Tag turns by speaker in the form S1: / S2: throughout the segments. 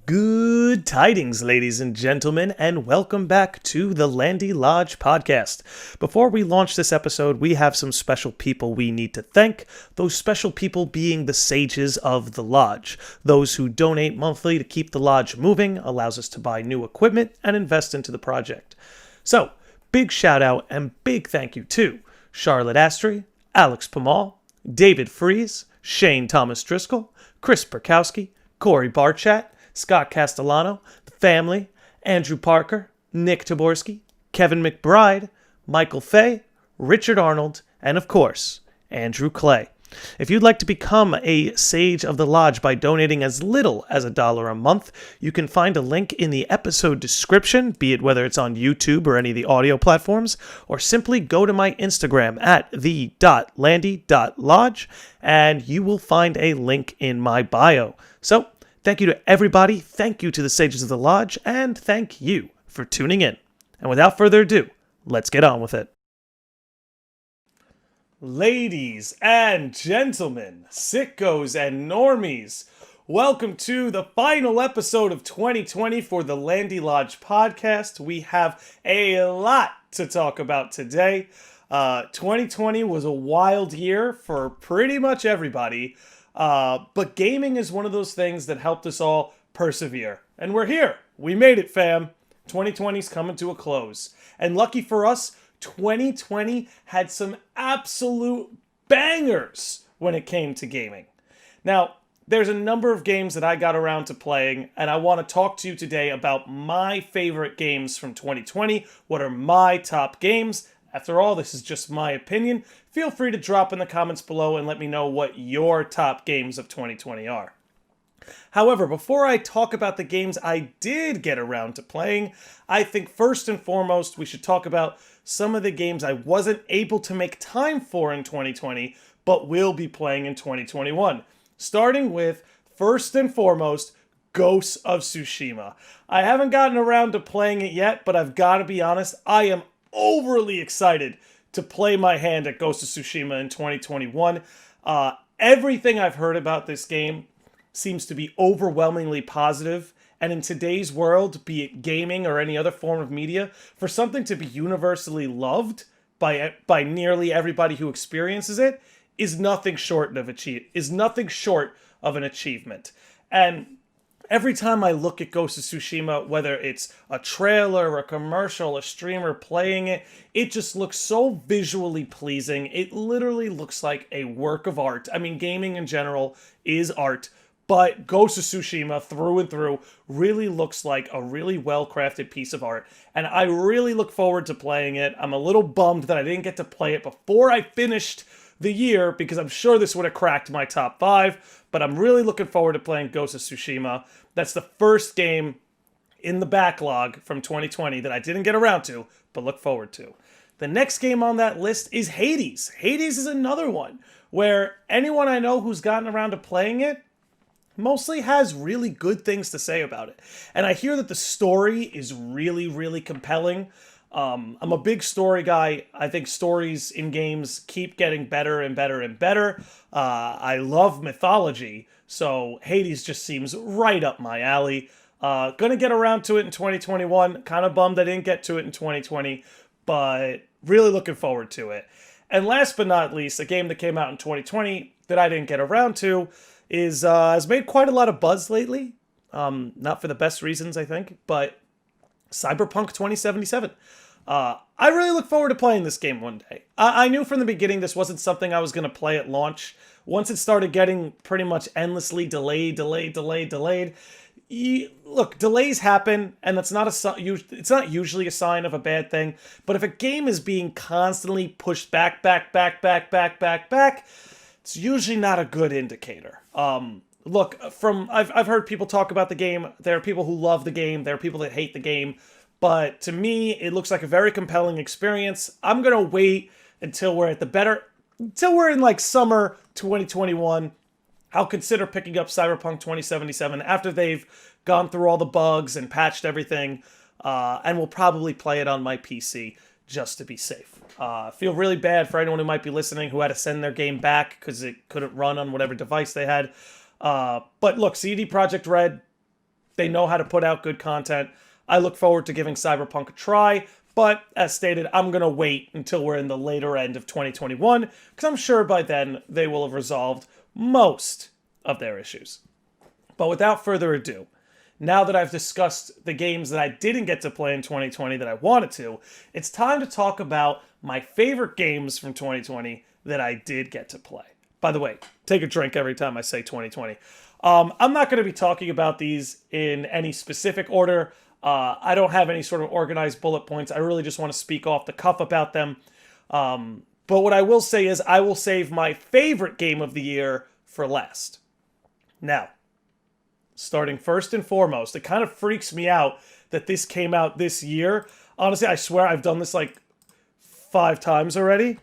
S1: Good tidings, ladies and gentlemen, and welcome back to the Landy Lodge podcast. Before we launch this episode, we have some special people we need to thank, those special people being the sages of the lodge, those who donate monthly to keep the lodge moving, allows us to buy new equipment, and invest into the project. So, big shout out and big thank you to Charlotte Astry, Alex Pamal, David Fries, Shane Thomas Driscoll, Chris Perkowski, Corey Barchat, Scott Castellano, the family, Andrew Parker, Nick Taborski, Kevin McBride, Michael Fay, Richard Arnold, and of course, Andrew Clay. If you'd like to become a Sage of the Lodge by donating as little as $1 a month, you can find a link in the episode description, be it whether it's on YouTube or any of the audio platforms, or simply go to my Instagram at the.landy.lodge, and you will find a link in my bio. So, thank you to everybody, thank you to the Sages of the Lodge, and thank you for tuning in. And without further ado, let's get on with it. Ladies and gentlemen, sickos and normies, welcome to the final episode of 2020 for the Landy Lodge podcast. We have a lot to talk about today. 2020 was a wild year for pretty much everybody. But gaming is one of those things that helped us all persevere. And we're here. We made it, fam. 2020's coming to a close. And lucky for us, 2020 had some absolute bangers when it came to gaming. Now, there's a number of games that I got around to playing, and I want to talk to you today about my favorite games from 2020. What are my top games? After all, this is just my opinion. Feel free to drop in the comments below and let me know what your top games of 2020 are. However, before I talk about the games I did get around to playing, I think first and foremost we should talk about some of the games I wasn't able to make time for in 2020, but will be playing in 2021. Starting with, first and foremost, Ghost of Tsushima. I haven't gotten around to playing it yet, but I've got to be honest, I am overly excited to play my hand at Ghost of Tsushima in 2021. Everything I've heard about this game seems to be overwhelmingly positive, and in today's world, be it gaming or any other form of media, for something to be universally loved by nearly everybody who experiences it is nothing short of an achievement. And every time I look at Ghost of Tsushima, whether it's a trailer, a commercial, a streamer playing it, it just looks so visually pleasing. It literally looks like a work of art. I mean, gaming in general is art, but Ghost of Tsushima, through and through, really looks like a really well-crafted piece of art, and I really look forward to playing it. I'm a little bummed that I didn't get to play it before I finished the year, because I'm sure this would have cracked my top 5, but I'm really looking forward to playing Ghost of Tsushima. That's the first game in the backlog from 2020 that I didn't get around to, but look forward to. The next game on that list is Hades. Hades is another one where anyone I know who's gotten around to playing it mostly has really good things to say about it. And I hear that the story is really, really compelling. I'm a big story guy. I think stories in games keep getting better and better and better. I love mythology, so Hades just seems right up my alley. Gonna get around to it in 2021. Kind of bummed I didn't get to it in 2020, but really looking forward to it. And last but not least, a game that came out in 2020 that I didn't get around to has made quite a lot of buzz lately. Not for the best reasons, I think, but Cyberpunk 2077. I really look forward to playing this game one day. I knew from the beginning this wasn't something I was going to play at launch. Once it started getting pretty much endlessly delayed. Look, delays happen, and it's not usually a sign of a bad thing. But if a game is being constantly pushed back, it's usually not a good indicator. Look, I've heard people talk about the game. There are people who love the game. There are people that hate the game. But to me, it looks like a very compelling experience. I'm gonna wait until we're in like summer 2021. I'll consider picking up Cyberpunk 2077 after they've gone through all the bugs and patched everything, and we'll probably play it on my PC just to be safe. I feel really bad for anyone who might be listening who had to send their game back because it couldn't run on whatever device they had. But look, CD Projekt Red, They know how to put out good content. I look forward to giving Cyberpunk a try, but as stated, I'm going to wait until we're in the later end of 2021, because I'm sure by then they will have resolved most of their issues. But without further ado, now that I've discussed the games that I didn't get to play in 2020 that I wanted to, it's time to talk about my favorite games from 2020 that I did get to play. By the way, take a drink every time I say 2020. I'm not going to be talking about these in any specific order. I don't have any sort of organized bullet points. I really just want to speak off the cuff about them. But what I will say is I will save my favorite game of the year for last. Now, starting first and foremost, it kind of freaks me out that this came out this year. Honestly, I swear I've done this like 5 times already.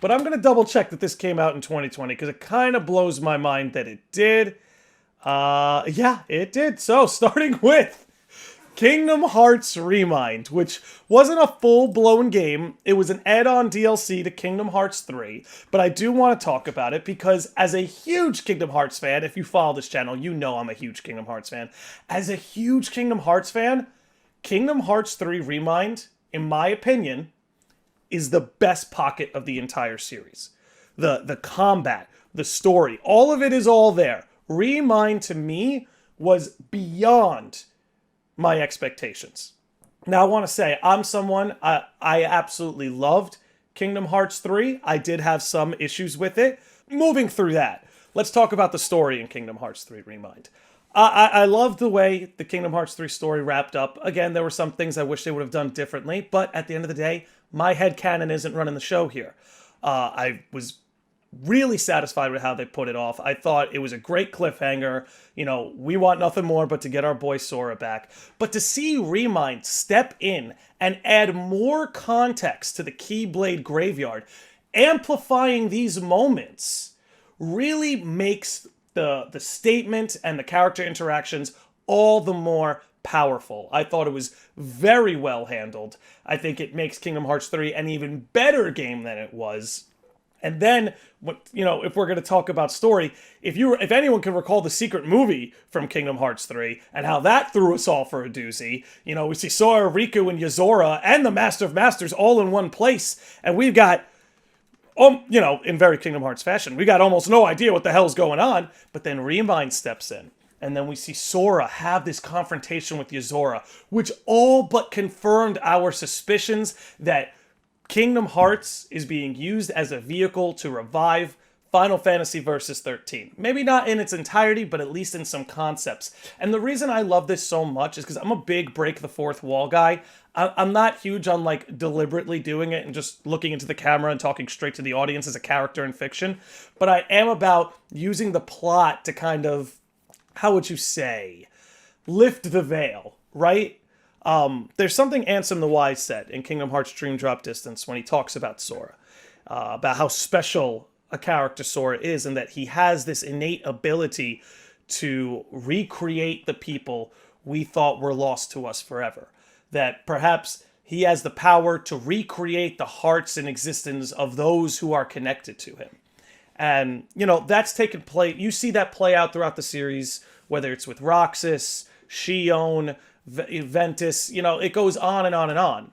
S1: But I'm going to double check that this came out in 2020 because it kind of blows my mind that it did. Yeah, it did. So, starting with Kingdom Hearts Remind, which wasn't a full-blown game. It was an add-on DLC to Kingdom Hearts 3. But I do want to talk about it because as a huge Kingdom Hearts fan, if you follow this channel, you know I'm a huge Kingdom Hearts fan. As a huge Kingdom Hearts fan, Kingdom Hearts 3 Remind, in my opinion, is the best pocket of the entire series. The combat, the story, all of it is all there. Remind to me was beyond my expectations. Now I want to say, I'm someone, I absolutely loved Kingdom Hearts 3. I did have some issues with it. Moving through that, let's talk about the story in Kingdom Hearts 3 Remind. I loved the way the Kingdom Hearts 3 story wrapped up. Again, there were some things I wish they would have done differently, but at the end of the day, my headcanon isn't running the show here. I was really satisfied with how they put it off. I thought it was a great cliffhanger. You know, we want nothing more but to get our boy Sora back. But to see Remind step in and add more context to the Keyblade Graveyard, amplifying these moments, really makes the statement and the character interactions all the more powerful. I thought it was very well handled. I think it makes Kingdom Hearts 3 an even better game than it was. And then, if we're going to talk about story, if anyone can recall the secret movie from Kingdom Hearts 3 and how that threw us all for a doozy, we see Sora, Riku, and Yozora and the Master of Masters all in one place, and we've got, in very Kingdom Hearts fashion, we got almost no idea what the hell's going on, but then Remind steps in. And then we see Sora have this confrontation with Yozora, which all but confirmed our suspicions that Kingdom Hearts is being used as a vehicle to revive Final Fantasy Versus 13. Maybe not in its entirety, but at least in some concepts. And the reason I love this so much is because I'm a big break the fourth wall guy. I'm not huge on deliberately doing it and just looking into the camera and talking straight to the audience as a character in fiction. But I am about using the plot to kind of, how would you say, lift the veil, right? There's something Ansem the Wise said in Kingdom Hearts Dream Drop Distance when he talks about Sora, about how special a character Sora is and that he has this innate ability to recreate the people we thought were lost to us forever. That perhaps he has the power to recreate the hearts and existence of those who are connected to him. And, that's taken place. You see that play out throughout the series, whether it's with Roxas, Shion, Ventus, it goes on and on and on.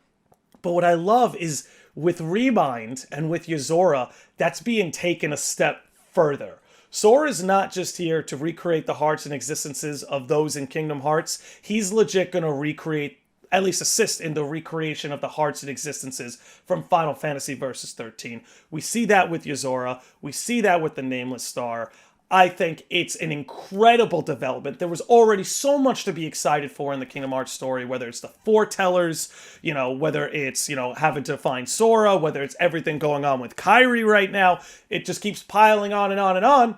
S1: But what I love is with Remind and with Yozora, that's being taken a step further. Sora is not just here to recreate the hearts and existences of those in Kingdom Hearts. He's legit going to recreate, at least assist in the recreation of the hearts and existences from Final Fantasy Versus 13. We see that with Yozora. We see that with the Nameless Star. I think it's an incredible development. There was already so much to be excited for in the Kingdom Hearts story, whether it's the foretellers, whether it's, having to find Sora, whether it's everything going on with Kairi right now. It just keeps piling on and on and on.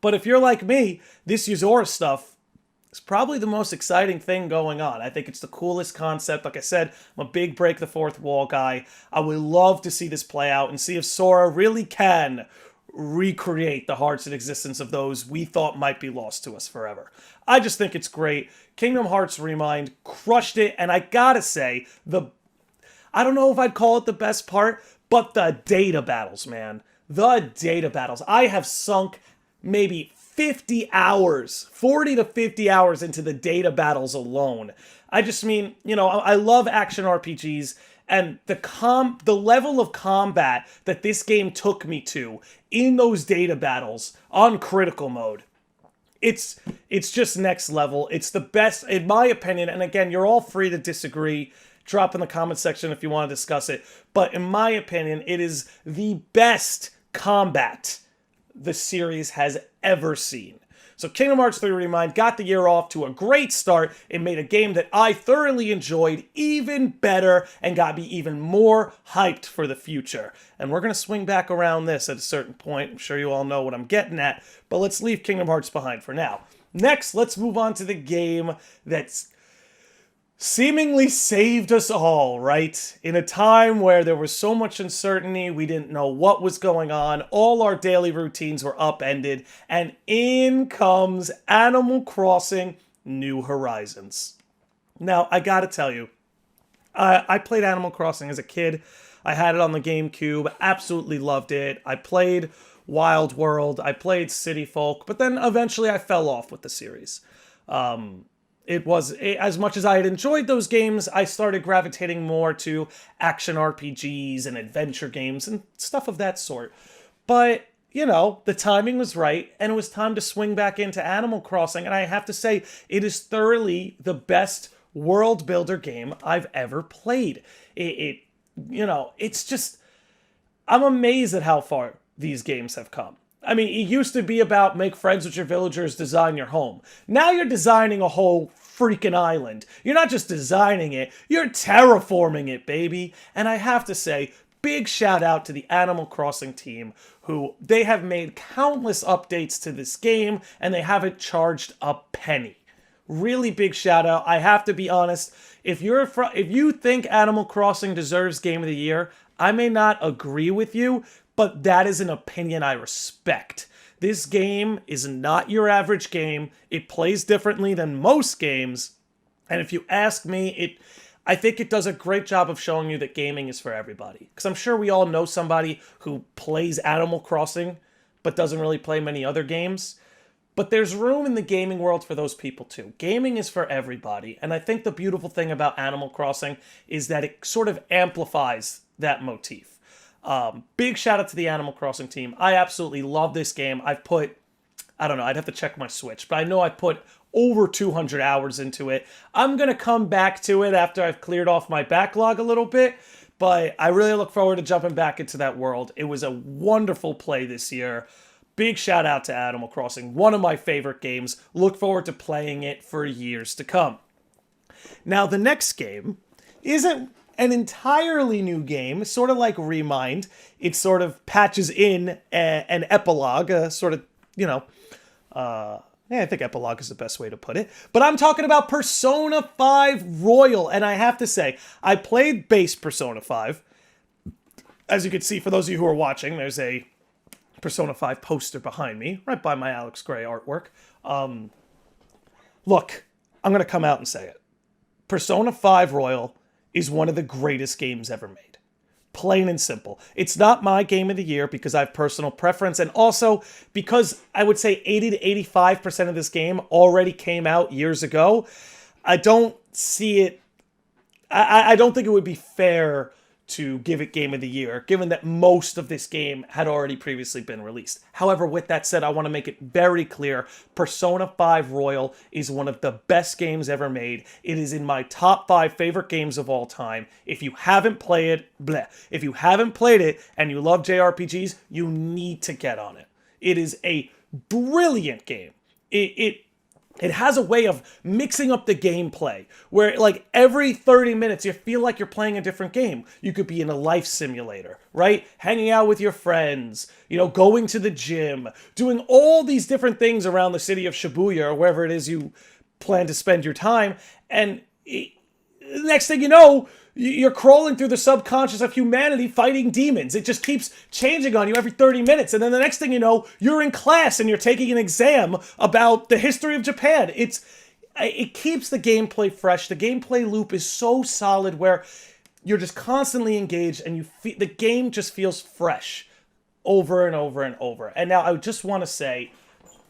S1: But if you're like me, this Yozora stuff is probably the most exciting thing going on. I think it's the coolest concept. Like I said, I'm a big break the fourth wall guy. I would love to see this play out and see if Sora really can recreate the hearts and existence of those we thought might be lost to us forever. I just think it's great. Kingdom Hearts Remind crushed it, and I gotta say, I don't know if I'd call it the best part, but the data battles, man. The data battles. I have sunk maybe 50 hours, 40 to 50 hours into the data battles alone. I just mean, I love action RPGs, and the level of combat that this game took me to in those data battles on critical mode, it's just next level. It's the best, in my opinion, and again, you're all free to disagree. Drop in the comment section if you want to discuss it. But in my opinion, it is the best combat the series has ever seen. So Kingdom Hearts 3 Remind got the year off to a great start. It made a game that I thoroughly enjoyed even better and got me even more hyped for the future. And we're going to swing back around this at a certain point. I'm sure you all know what I'm getting at, but let's leave Kingdom Hearts behind for now. Next, let's move on to the game that's seemingly saved us all, right? In a time where there was so much uncertainty, we didn't know what was going on, all our daily routines were upended, and in comes Animal Crossing New Horizons. Now, I gotta tell you, I played Animal Crossing as a kid. I had it on the GameCube, absolutely loved it. I played Wild World, I played City Folk, but then eventually I fell off with the series. As much as I had enjoyed those games, I started gravitating more to action RPGs and adventure games and stuff of that sort. But, the timing was right, and it was time to swing back into Animal Crossing, and I have to say, it is thoroughly the best world builder game I've ever played. It's just, I'm amazed at how far these games have come. I mean, it used to be about make friends with your villagers, design your home. Now you're designing a whole freaking island. You're not just designing it, you're terraforming it, baby. And I have to say, big shout out to the Animal Crossing team, who they have made countless updates to this game, and they haven't charged a penny. Really big shout out. I have to be honest, if you think Animal Crossing deserves Game of the Year, I may not agree with you, but that is an opinion I respect. This game is not your average game. It plays differently than most games. And if you ask me, I think it does a great job of showing you that gaming is for everybody. Because I'm sure we all know somebody who plays Animal Crossing, but doesn't really play many other games. But there's room in the gaming world for those people too. Gaming is for everybody. And I think the beautiful thing about Animal Crossing is that it sort of amplifies that motif. Big shout out to the Animal Crossing team. I absolutely love this game. I've put, I don't know, I'd have to check my Switch, but I know I put over 200 hours into it. I'm going to come back to it after I've cleared off my backlog a little bit, but I really look forward to jumping back into that world. It was a wonderful play this year. Big shout out to Animal Crossing, one of my favorite games. Look forward to playing it for years to come. Now, the next game isn't an entirely new game, sort of like Remind. It sort of patches in an epilogue, I think epilogue is the best way to put it. But I'm talking about Persona 5 Royal, and I have to say, I played base Persona 5. As you can see, for those of you who are watching, there's a Persona 5 poster behind me, right by my Alex Gray artwork. Look, I'm going to come out and say it. Persona 5 Royal is one of the greatest games ever made. Plain and simple. It's not my game of the year because I have personal preference, and also because I would say 80 to 85% of this game already came out years ago. I don't see it... I don't think it would be fair to give it Game of the Year, given that most of this game had already previously been released. However, with that said, I want to make it very clear, Persona 5 Royal is one of the best games ever made. It is in my top 5 favorite games of all time. If you haven't played it, if you haven't played it and you love JRPGs, you need to get on it. It is a brilliant game. It has a way of mixing up the gameplay where, like, every 30 minutes you feel like you're playing a different game. You could be in a life simulator, right? Hanging out with your friends, going to the gym, doing all these different things around the city of Shibuya or wherever it is you plan to spend your time. And next thing you know, you're crawling through the subconscious of humanity fighting demons. It just keeps changing on you every 30 minutes. And then the next thing you know, you're in class and you're taking an exam about the history of Japan. It keeps the gameplay fresh. The gameplay loop is so solid where you're just constantly engaged and the game just feels fresh over and over and over. And now I just want to say,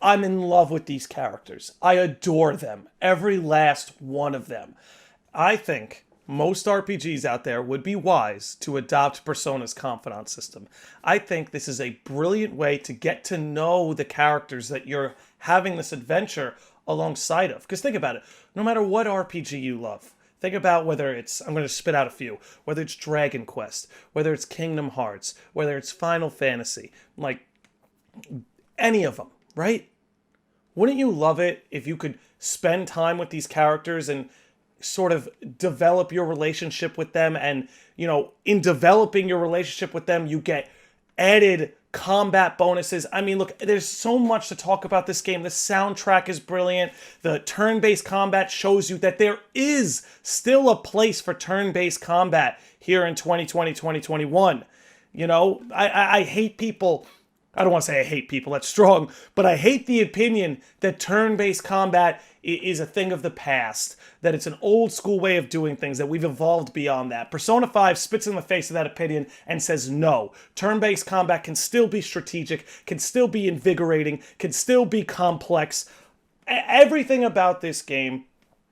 S1: I'm in love with these characters. I adore them. Every last one of them. I think most RPGs out there would be wise to adopt Persona's confidant system. I think this is a brilliant way to get to know the characters that you're having this adventure alongside of. Because think about it, no matter what RPG you love, think about whether it's, I'm going to spit out a few, whether it's Dragon Quest, whether it's Kingdom Hearts, whether it's Final Fantasy, like any of them, right? Wouldn't you love it if you could spend time with these characters and sort of develop your relationship with them? And, you know, in developing your relationship with them, you get added combat bonuses. I mean, look, there's so much to talk about this game. The soundtrack is brilliant. The turn-based combat shows you that there is still a place for turn-based combat here in 2020, 2021. You know, I hate people. I don't want to say I hate people, that's strong, but I hate the opinion that turn-based combat is a thing of the past, that it's an old school way of doing things, that we've evolved beyond that. Persona 5 spits in the face of that opinion and says no. Turn-based combat can still be strategic, can still be invigorating, can still be complex. Everything about this game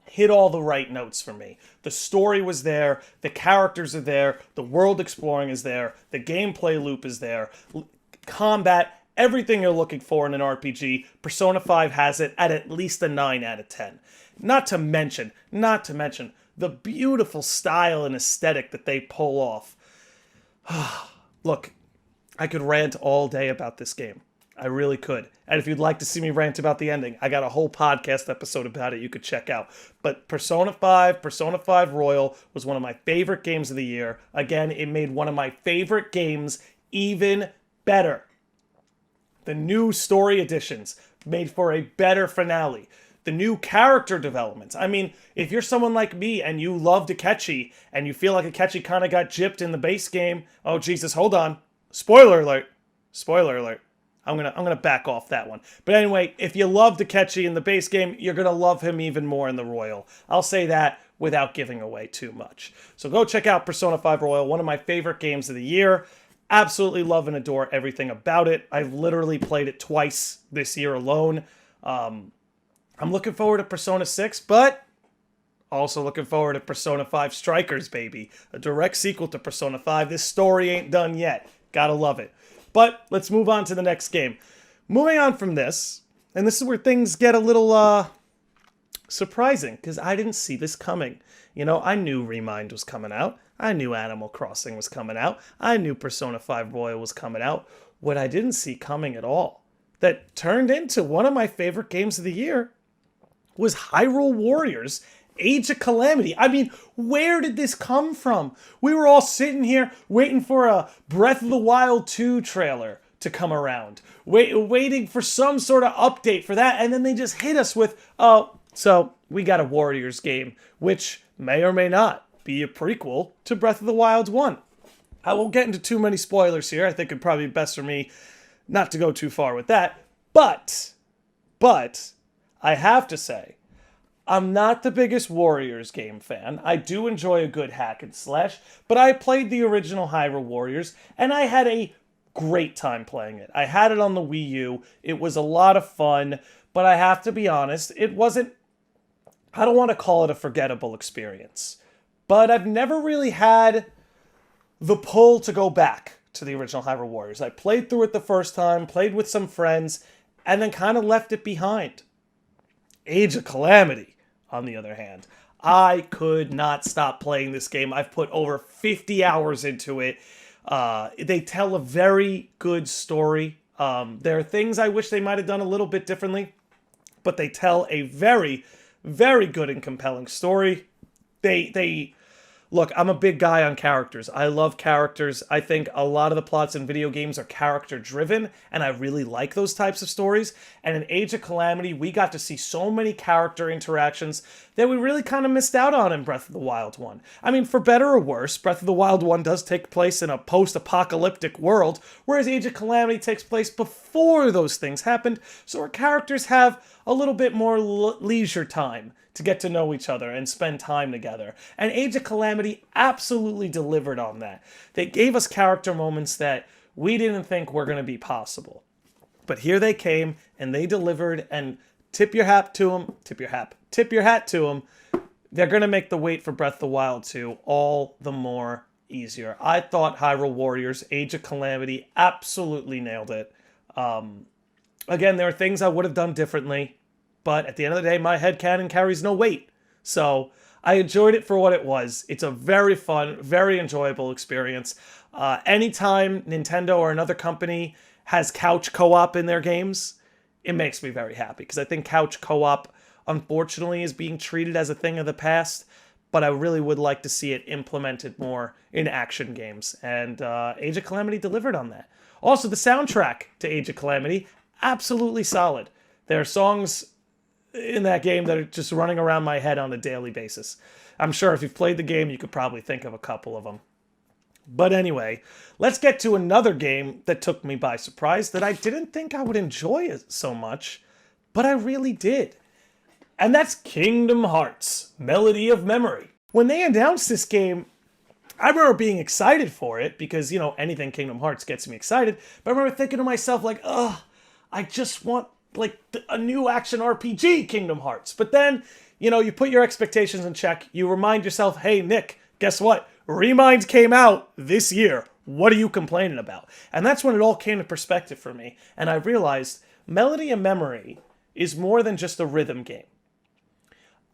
S1: hit all the right notes for me. The story was there, the characters are there, the world exploring is there, the gameplay loop is there, combat, everything you're looking for in an RPG. Persona 5 has it at least a 9 out of 10. Not to mention the beautiful style and aesthetic that they pull off. Look, I could rant all day about this game. I really could. And if you'd like to see me rant about the ending, I got a whole podcast episode about it you could check out. But Persona 5 Royal was one of my favorite games of the year. Again, it made one of my favorite games even better. The new story additions made for a better finale. The new character developments. I mean, if you're someone like me and you love Akechi and you feel like Akechi kind of got gypped in the base game, oh Jesus, hold on. Spoiler alert. Spoiler alert. I'm gonna back off that one. But anyway, if you loved Akechi in the base game, you're gonna love him even more in the Royal. I'll say that without giving away too much. So go check out Persona 5 Royal, one of my favorite games of the year. Absolutely love and adore everything about it. I've literally played it twice this year alone. I'm looking forward to Persona 6, but also looking forward to Persona 5 Strikers, baby. A direct sequel to Persona 5. This story ain't done yet. Gotta love it. But let's move on to the next game. Moving on from this, and this is where things get a little surprising, because I didn't see this coming. You know, I knew Remind was coming out. I knew Animal Crossing was coming out. I knew Persona 5 Royal was coming out. What I didn't see coming at all, that turned into one of my favorite games of the year, was Hyrule Warriors Age of Calamity. I mean, where did this come from? We were all sitting here waiting for a Breath of the Wild 2 trailer to come around, waiting for some sort of update for that, and then they just hit us with, oh, so we got a Warriors game, which may or may not be a prequel to Breath of the Wild 1. I won't get into too many spoilers here. I think it'd probably be best for me not to go too far with that. But, I have to say, I'm not the biggest Warriors game fan. I do enjoy a good hack and slash, but I played the original Hyrule Warriors, and I had a great time playing it. I had it on the Wii U. It was a lot of fun, but I have to be honest, it wasn't, I don't want to call it a forgettable experience, but I've never really had the pull to go back to the original Hyrule Warriors. I played through it the first time, played with some friends, and then kind of left it behind. Age of Calamity, on the other hand, I could not stop playing this game. I've put over 50 hours into it. They tell a very good story. There are things I wish they might have done a little bit differently, but they tell a very, very good and compelling story. They look, I'm a big guy on characters. I love characters. I think a lot of the plots in video games are character driven, and I really like those types of stories. And in Age of Calamity, we got to see so many character interactions that we really kind of missed out on in Breath of the Wild 1. I mean, for better or worse, Breath of the Wild 1 does take place in a post-apocalyptic world, whereas Age of Calamity takes place before those things happened, so our characters have a little bit more leisure time to get to know each other and spend time together. And Age of Calamity absolutely delivered on that. They gave us character moments that we didn't think were going to be possible. But here they came, and they delivered, and tip your hat to them. Tip your hat to them. They're going to make the wait for Breath of the Wild 2 all the more easier. I thought Hyrule Warriors Age of Calamity absolutely nailed it. Again, there are things I would have done differently, but at the end of the day, my headcanon carries no weight. So I enjoyed it for what it was. It's a very fun, very enjoyable experience. Anytime Nintendo or another company has couch co-op in their games, it makes me very happy, because I think couch co-op, unfortunately, is being treated as a thing of the past, but I really would like to see it implemented more in action games, and Age of Calamity delivered on that. Also, the soundtrack to Age of Calamity, absolutely solid. There are songs in that game that are just running around my head on a daily basis. I'm sure if you've played the game, you could probably think of a couple of them. But anyway, let's get to another game that took me by surprise that I didn't think I would enjoy it so much, but I really did. And that's Kingdom Hearts, Melody of Memory. When they announced this game, I remember being excited for it because, you know, anything Kingdom Hearts gets me excited. But I remember thinking to myself, like, ugh, I just want, like, a new action RPG Kingdom Hearts. But then, you know, you put your expectations in check. You remind yourself, hey, Nick, guess what? Remind came out this year. What are you complaining about? And that's when it all came to perspective for me. And I realized Melody of Memory is more than just a rhythm game.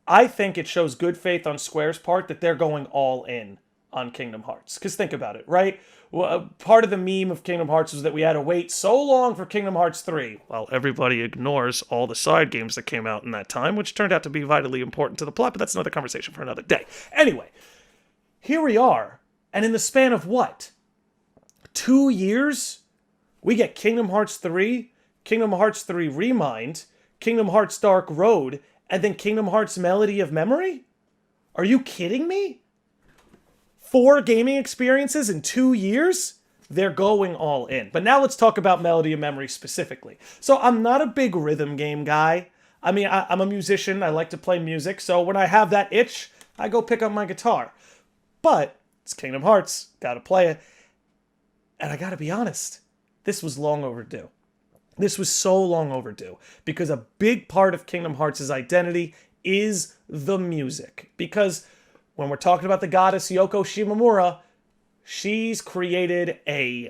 S1: I think it shows good faith on Square's part that they're going all in on Kingdom Hearts. Because think about it, right? Well, part of the meme of Kingdom Hearts was that we had to wait so long for Kingdom Hearts 3. Well, everybody ignores all the side games that came out in that time, which turned out to be vitally important to the plot, but that's another conversation for another day. Anyway, here we are, and in the span of what? 2 years? We get Kingdom Hearts 3, Kingdom Hearts 3 Remind, Kingdom Hearts Dark Road, and then Kingdom Hearts Melody of Memory? Are you kidding me? 4 gaming experiences in 2 years? They're going all in. But now let's talk about Melody of Memory specifically. So I'm not a big rhythm game guy. I mean, I'm a musician. I like to play music. So when I have that itch, I go pick up my guitar. But it's Kingdom Hearts. Gotta play it. And I gotta be honest, this was long overdue. This was so long overdue because a big part of Kingdom Hearts' identity is the music. Because when we're talking about the goddess Yoko Shimomura, she's created a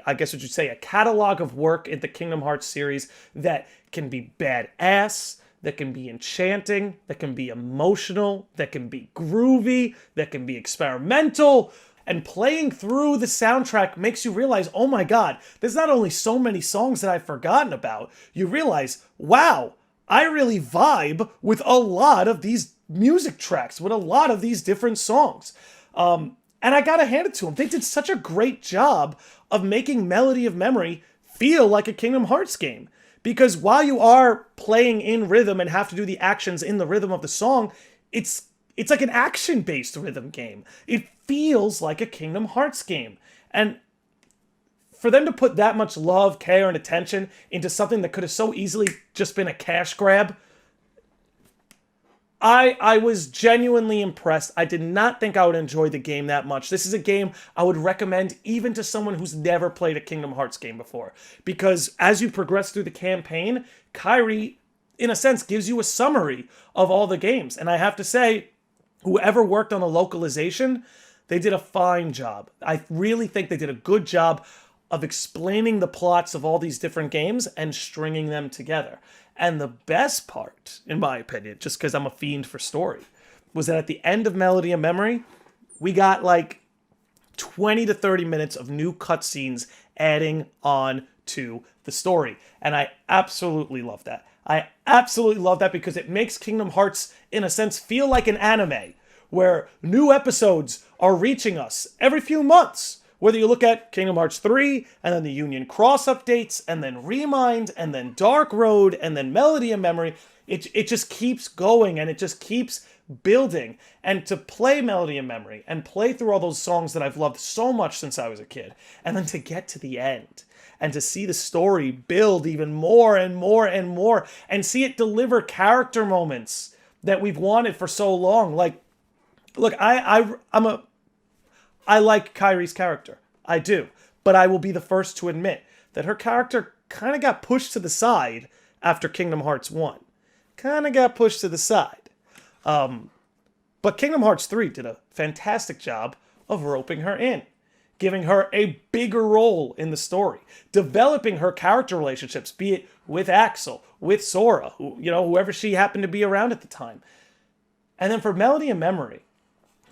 S1: catalog of work in the Kingdom Hearts series that can be badass, that can be enchanting, that can be emotional, that can be groovy, that can be experimental. And playing through the soundtrack makes you realize, oh my god, there's not only so many songs that I've forgotten about, you realize, wow, I really vibe with a lot of these music tracks, with a lot of these different songs. And I gotta hand it to them. They did such a great job of making Melody of Memory feel like a Kingdom Hearts game. Because while you are playing in rhythm and have to do the actions in the rhythm of the song, it's like an action-based rhythm game. It feels like a Kingdom Hearts game. And for them to put that much love, care, and attention into something that could have so easily just been a cash grab, I was genuinely impressed. I did not think I would enjoy the game that much. This is a game I would recommend even to someone who's never played a Kingdom Hearts game before. Because as you progress through the campaign, Kairi, in a sense, gives you a summary of all the games. And I have to say, whoever worked on the localization, they did a fine job. I really think they did a good job of explaining the plots of all these different games and stringing them together. And the best part, in my opinion, just because I'm a fiend for story, was that at the end of Melody of Memory, we got like 20 to 30 minutes of new cutscenes adding on to the story. And I absolutely love that. I absolutely love that because it makes Kingdom Hearts, in a sense, feel like an anime, where new episodes are reaching us every few months. Whether you look at Kingdom Hearts 3, and then the Union Cross updates, and then Remind, and then Dark Road, and then Melody of Memory, it just keeps going, and it just keeps building. And to play Melody of Memory, and play through all those songs that I've loved so much since I was a kid, and then to get to the end, and to see the story build even more and more and more, and see it deliver character moments that we've wanted for so long. Like, look, I like Kairi's character. I do. But I will be the first to admit that her character kind of got pushed to the side after Kingdom Hearts 1. Kind of got pushed to the side. But Kingdom Hearts 3 did a fantastic job of roping her in, giving her a bigger role in the story, developing her character relationships, be it with Axel, with Sora, whoever she happened to be around at the time. And then for Melody and Memory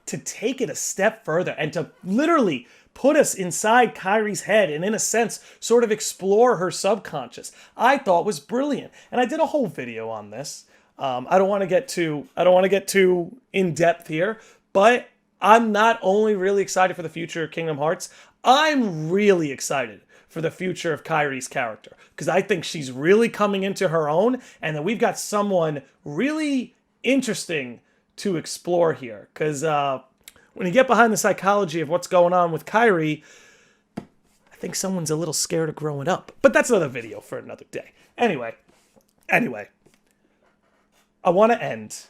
S1: to take it a step further and to literally put us inside Kairi's head and, in a sense, sort of explore her subconscious, I thought was brilliant. And I did a whole video on this. I don't want to get too in depth here, but I'm not only really excited for the future of Kingdom Hearts, I'm really excited for the future of Kairi's character, because I think she's really coming into her own, and that we've got someone really interesting to explore here. Because when you get behind the psychology of what's going on with Kairi, I think someone's a little scared of growing up. But that's another video for another day. Anyway, I want to end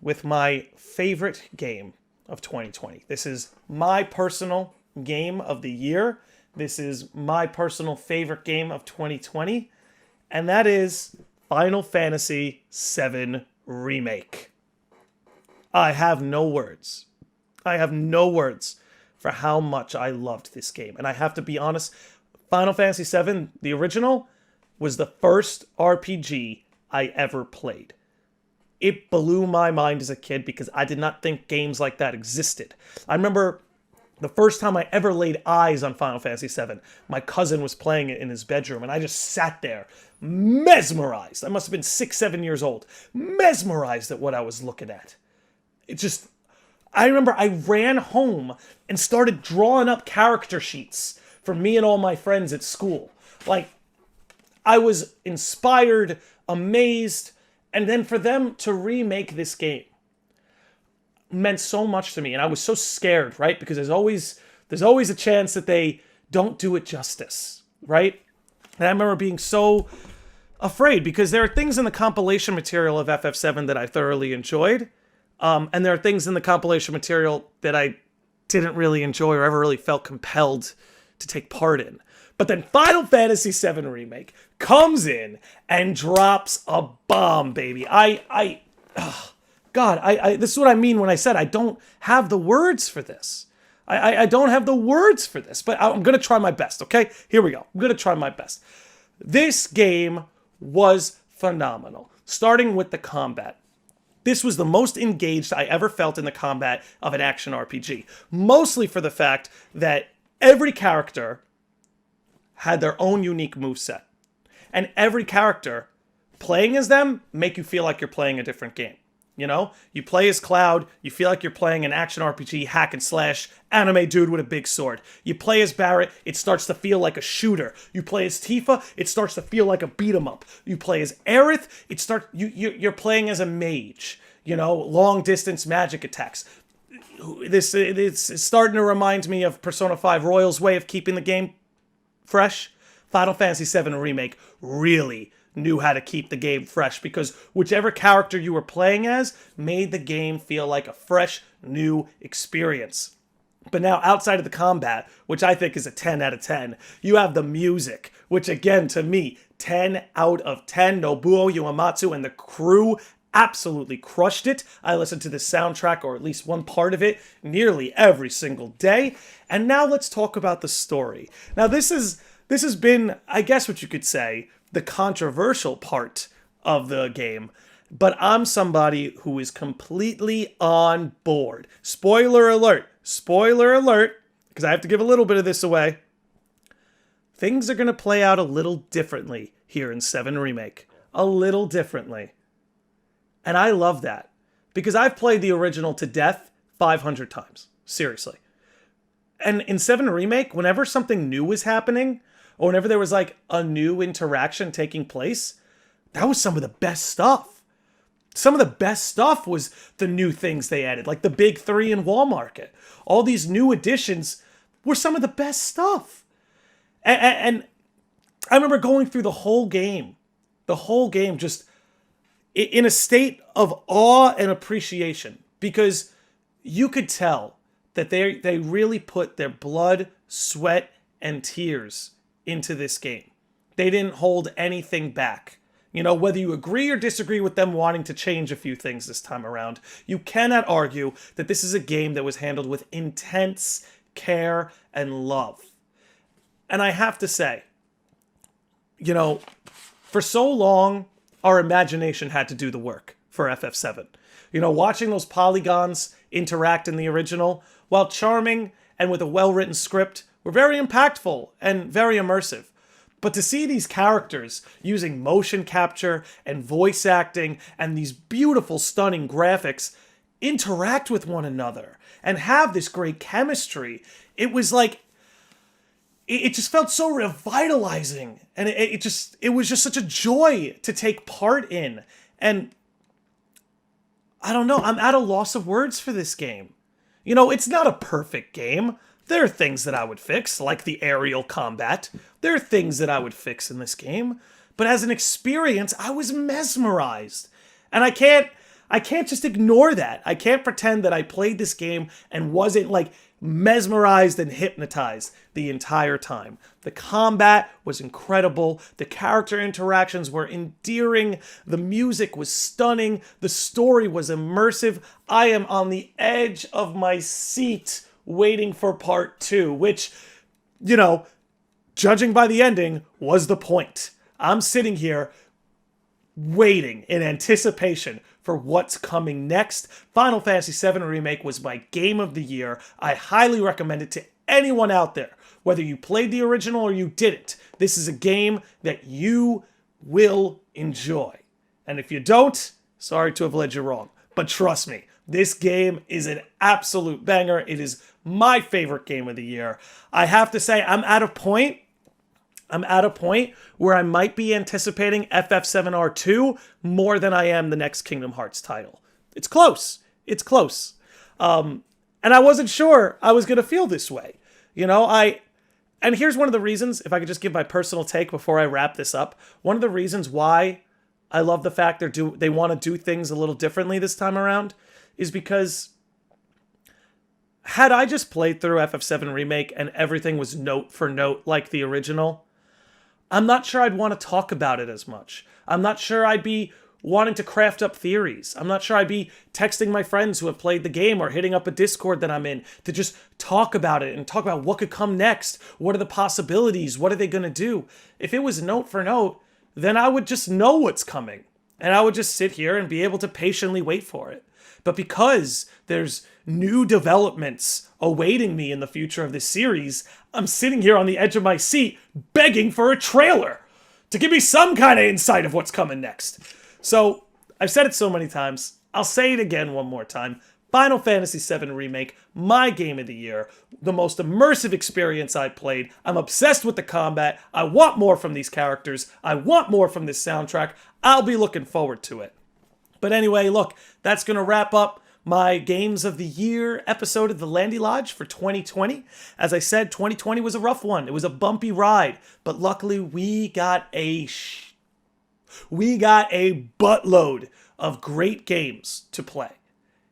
S1: with my favorite game of 2020. This is my personal game of the year. This is my personal favorite game of 2020. And that is Final Fantasy VII Remake. I have no words. I have no words for how much I loved this game. And I have to be honest, Final Fantasy VII, the original, was the first RPG I ever played. It blew my mind as a kid because I did not think games like that existed. I remember the first time I ever laid eyes on Final Fantasy VII, my cousin was playing it in his bedroom, and I just sat there, mesmerized. I must have been 6, 7 years old, mesmerized at what I was looking at. I remember I ran home and started drawing up character sheets for me and all my friends at school. Like, I was inspired, amazed, and then for them to remake this game meant so much to me. And I was so scared, right? Because there's always a chance that they don't do it justice, right? And I remember being so afraid because there are things in the compilation material of FF7 that I thoroughly enjoyed. And there are things in the compilation material that I didn't really enjoy or ever really felt compelled to take part in. But then Final Fantasy VII Remake comes in and drops a bomb, baby. This is what I mean when I said I don't have the words for this. I don't have the words for this, but I'm going to try my best, okay? Here we go. I'm going to try my best. This game was phenomenal, starting with the combat. This was the most engaged I ever felt in the combat of an action RPG, mostly for the fact that every character had their own unique moveset. And every character, playing as them, make you feel like you're playing a different game. You know? You play as Cloud, you feel like you're playing an action RPG, hack and slash, anime dude with a big sword. You play as Barrett, it starts to feel like a shooter. You play as Tifa, it starts to feel like a beat 'em up. You play as Aerith, you're playing as a mage. You know, long distance magic attacks. It's starting to remind me of Persona 5 Royal's way of keeping the game fresh. Final Fantasy VII Remake really knew how to keep the game fresh because whichever character you were playing as made the game feel like a fresh, new experience. But now, outside of the combat, which I think is a 10 out of 10, you have the music, which again, to me, 10 out of 10. Nobuo Uematsu and the crew absolutely crushed it. I listened to the soundtrack, or at least one part of it, nearly every single day. And now let's talk about the story. Now, this has been, I guess what you could say, the controversial part of the game, but I'm somebody who is completely on board. Spoiler alert, because I have to give a little bit of this away. Things are going to play out a little differently here in 7 Remake. A little differently. And I love that, because I've played the original to death 500 times. Seriously. And in 7 Remake, whenever something new was happening, or whenever there was like a new interaction taking place, that was some of the best stuff. Some of the best stuff was the new things they added, like the big 3 in Wall Market. All these new additions were some of the best stuff. And I remember going through the whole game just in a state of awe and appreciation, because you could tell that they really put their blood, sweat, and tears into this game. they didn't hold anything back. You know, whether you agree or disagree with them wanting to change a few things this time around, you cannot argue that this is a game that was handled with intense care and love. And I have to say, you know, for so long, our imagination had to do the work for FF7. You know, watching those polygons interact in the original, while charming and with a well-written script, were very impactful and very immersive. But to see these characters using motion capture and voice acting and these beautiful, stunning graphics interact with one another and have this great chemistry, it was like, it just felt so revitalizing. And it was just such a joy to take part in. And I don't know, I'm at a loss of words for this game. You know, it's not a perfect game. There are things that I would fix, like the aerial combat. There are things that I would fix in this game. But as an experience, I was mesmerized. And I can't just ignore that. I can't pretend that I played this game and wasn't, like, mesmerized and hypnotized the entire time. The combat was incredible. The character interactions were endearing. The music was stunning. The story was immersive. I am on the edge of my seat waiting for part 2, which, you know, judging by the ending, was the point. I'm sitting here waiting in anticipation for what's coming next. Final Fantasy VII Remake was my game of the year. I highly recommend it to anyone out there, whether you played the original or you didn't. This is a game that you will enjoy. And if you don't, sorry to have led you wrong. But trust me, this game is an absolute banger. It is my favorite game of the year. I have to say, I'm at a point where I might be anticipating FF7R2 more than I am the next Kingdom Hearts title. It's close. It's close. And I wasn't sure I was going to feel this way. You know, and here's one of the reasons, if I could just give my personal take before I wrap this up. One of the reasons why I love the fact they want to do things a little differently this time around is because had I just played through FF7 Remake and everything was note for note like the original, I'm not sure I'd want to talk about it as much. I'm not sure I'd be wanting to craft up theories. I'm not sure I'd be texting my friends who have played the game or hitting up a Discord that I'm in to just talk about it and talk about what could come next. What are the possibilities? What are they going to do? If it was note for note, then I would just know what's coming. And I would just sit here and be able to patiently wait for it. But because there's new developments awaiting me in the future of this series, I'm sitting here on the edge of my seat begging for a trailer to give me some kind of insight of what's coming next. So, I've said it so many times. I'll say it again one more time. Final Fantasy VII Remake, my game of the year, the most immersive experience I played. I'm obsessed with the combat. I want more from these characters. I want more from this soundtrack. I'll be looking forward to it. But anyway, look, that's going to wrap up my Games of the Year episode of the Landy Lodge for 2020. As I said, 2020 was a rough one. It was a bumpy ride. But luckily, we got a buttload of great games to play.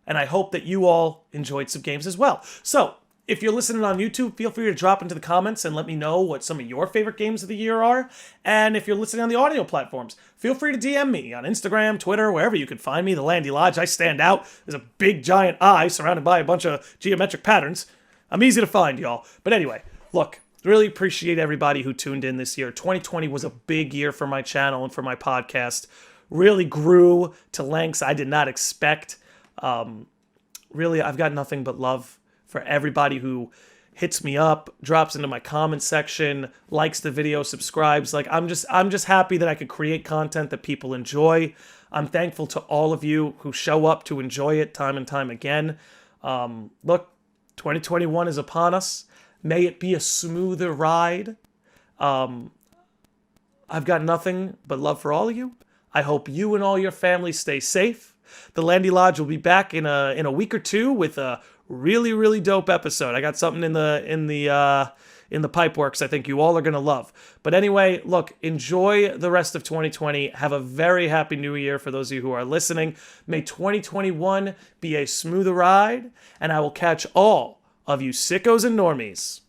S1: And I hope that you all enjoyed some games as well. So, if you're listening on YouTube, feel free to drop into the comments and let me know what some of your favorite games of the year are. And if you're listening on the audio platforms, feel free to DM me on Instagram, Twitter, wherever you can find me, the Landy Lodge. I stand out. There's a big giant eye surrounded by a bunch of geometric patterns. I'm easy to find, y'all. But anyway, look, really appreciate everybody who tuned in this year. 2020 was a big year for my channel and for my podcast. Really grew to lengths I did not expect. Really, I've got nothing but love for everybody who hits me up, drops into my comment section, likes the video, subscribes. Like, I'm just happy that I could create content that people enjoy. I'm thankful to all of you who show up to enjoy it time and time again. Look, 2021 is upon us. May it be a smoother ride. I've got nothing but love for all of you. I hope you and all your family stay safe. The Landy Lodge will be back in a week or two with a really, really dope episode. I got something in the pipe works I think you all are going to love. But anyway, look, enjoy the rest of 2020. Have a very happy new year for those of you who are listening. May 2021 be a smoother ride, and I will catch all of you sickos and normies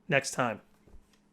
S1: next time.